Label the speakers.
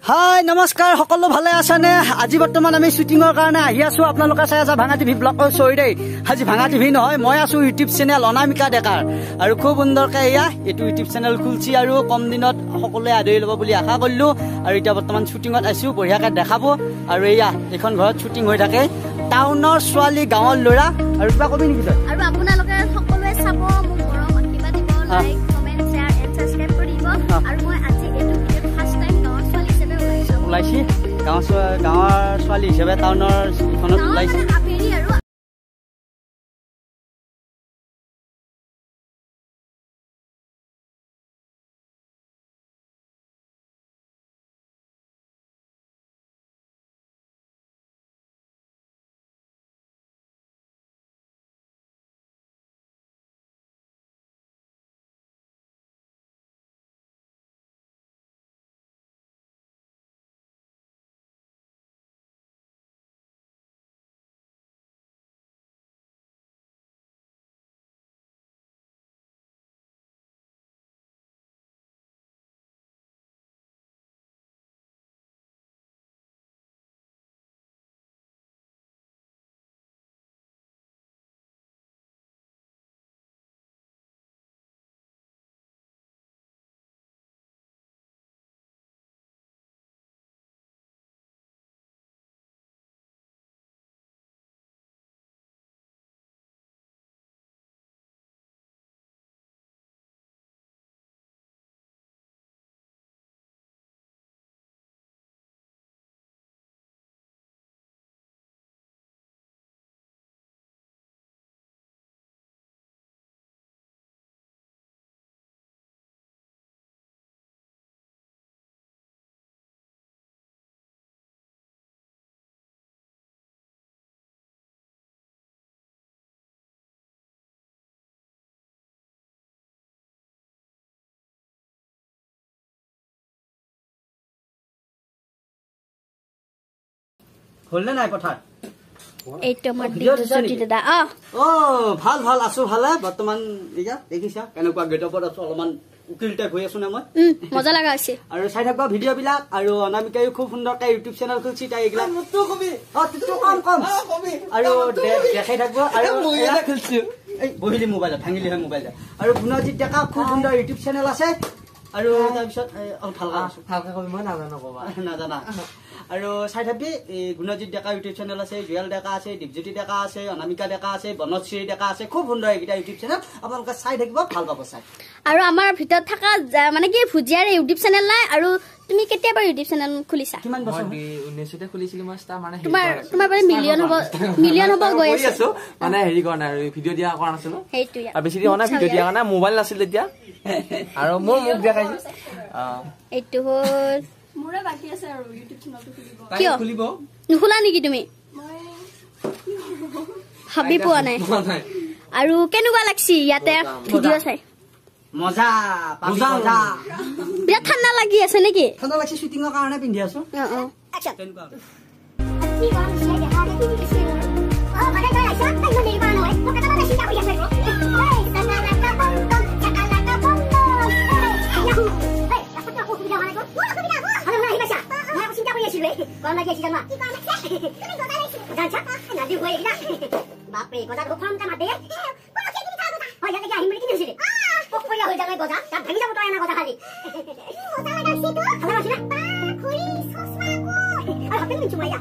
Speaker 1: हाय नमस्कार सकलो भाले आछाने আজি বৰ্তমান আমি শুটিংৰ কাৰণে আহি আছো আপোনালোকে চাই আছে ভাঙা টিভি ব্লগ সৰি দেই আজি ভাঙা টিভি নহয় মই আছো ইউটিউব চেনেল অনামিকা ডেকাৰ আৰু খুব সুন্দৰকৈ এয়া এটো ইউটিউব চেনেল খুলছি আৰু কম দিনত সকলোৱে আদৰি ল'ব বুলি আশা কৰিলো আৰু এটা বৰ্তমান শুটিংত আইছো বঢ়িয়াকৈ দেখাব আৰু এয়া এখন ঘৰত শুটিং হৈ থাকে টাউনৰ ছোৱালী গাঁৱৰ ল'ৰা আৰু কিবা কবি নেকি তই
Speaker 2: আৰু আপোনালোকে সকলোৱে চাব মোক মৰম আশীৰ্বাদ দিব like comment share and subscribe কৰিব আৰু মই আজি এটো ভিডিঅ ফাৰ্স্ট টাইম গাঁৱৰ ছোৱালী হিচাপে ওলাইছি গাঁৱৰ ছোৱালী হিচাপে টাউনৰ ইখনত ওলাইছি হলনে নাই পথাৰ এইটো আমাৰ ডিউটি দাদা
Speaker 1: ও ভাল ভাল আছো ভালে বৰ্তমান ইয়া দেখিছা কেনেকুৱা গেটপত আছো অলপমান উকিল টাইপ হৈ আছো না মই
Speaker 2: মজা লাগা আছে
Speaker 1: আৰু চাই থাকবা ভিডিও বিলাক আৰু অনামিকাই খুব সুন্দৰকৈ ইউটিউব চেনেল খুলছি তাই এগলা তো কবি তো কম কবি আৰু দেখাই থাকব আৰু মই এটা খেলছি এই বহিলি মোবাইল ভাঙিলি হয় মোবাইল আৰু গুণজিত ডেকা খুব সুন্দৰ ইউটিউব চেনেল আছে আৰু তাৰ পিছত ভালকৈ কবি মই নাজানো কবা নাজানা আৰু চাই থাকবি গুণজিত ডেকা ইউটিউব চেনেল আছে জুৱেল ডেকা আছে দীপজ্যোতি ডেকা আছে অনামিকা ডেকা আছে বনশ্ৰী ডেকা আছে খুব সুন্দৰ এইকেইটা ইউটিউব চেনেল আপোনালোকে চাই থাকিব ভাল পাব চাই
Speaker 2: আৰু আমাৰ ভিতৰত থকা মানে কি ভুজিয়াৰ ইউটিউব চেনেল নাই আৰু তুমি কেতিয়াবা ইউটিউব চেনেল খুলিছা
Speaker 1: কিমান বছৰ
Speaker 3: 19 তে খুলিছিল মই ষ্টাৰ মানে
Speaker 2: তোমাৰ মানে মিলিয়ন হ'ব গৈ আছে
Speaker 3: মানে হেৰি কৰা নাই আৰু ভিডিও দিয়া কৰা নাছিল
Speaker 2: হেইটো
Speaker 3: আৰু বেছি দিয়া না ভিডিও দিয়া না মোবাইল নাছিল তেতিয়া আৰু মোৰ মুখ দেখাইছিল
Speaker 2: এইটো হ'ল
Speaker 4: মোৰে বাকি আছে আৰু ইউটিউব চেনেলটো খুলিব
Speaker 2: কিয়
Speaker 3: খুলিব
Speaker 2: নুখুলা নেকি তুমি
Speaker 4: মই
Speaker 2: ভাবি পোৱা নাই আৰু কেনেকুৱা লাগছি ইয়াতে ভিডিও চাই
Speaker 1: মজা মজা
Speaker 2: বিৰাট ঠাণ্ডা লাগি আছে নেকি
Speaker 1: ঠাণ্ডা লাগছি শুটিংৰ কাৰণে পিন্ধি আছো কেনেকুৱা
Speaker 2: কি গান চাই দেখা দেখি দিছে মানে তই আইছা তাই মানে নিবা নহয় তোকে তো বেছি যাবি আছে এই সাকালাকা বম বম সাকালাকা বম বম এই রাস্তা কো সুবিধা মানে কো আরে না হিবাসা মই চিন্তা কৰি আছিলো কোন লাগি আছে জানা কি কাম আছে তুমি গদা লাগিছে জানছা না দি হৈ গিলা বাপ ৰে গদা খুব ফাম কামা দে কোন কি তুমি থাকো হয় যাতে আহিম বুলি কি দিছিলে পকৰিয়া হৈ যাবে গদা তাত ভাঙি যাব তই না গদা খালি গদা লাগাছি তো ভালো আছে না খুই সসমা কো আরে হাতে নিচু মাইয়া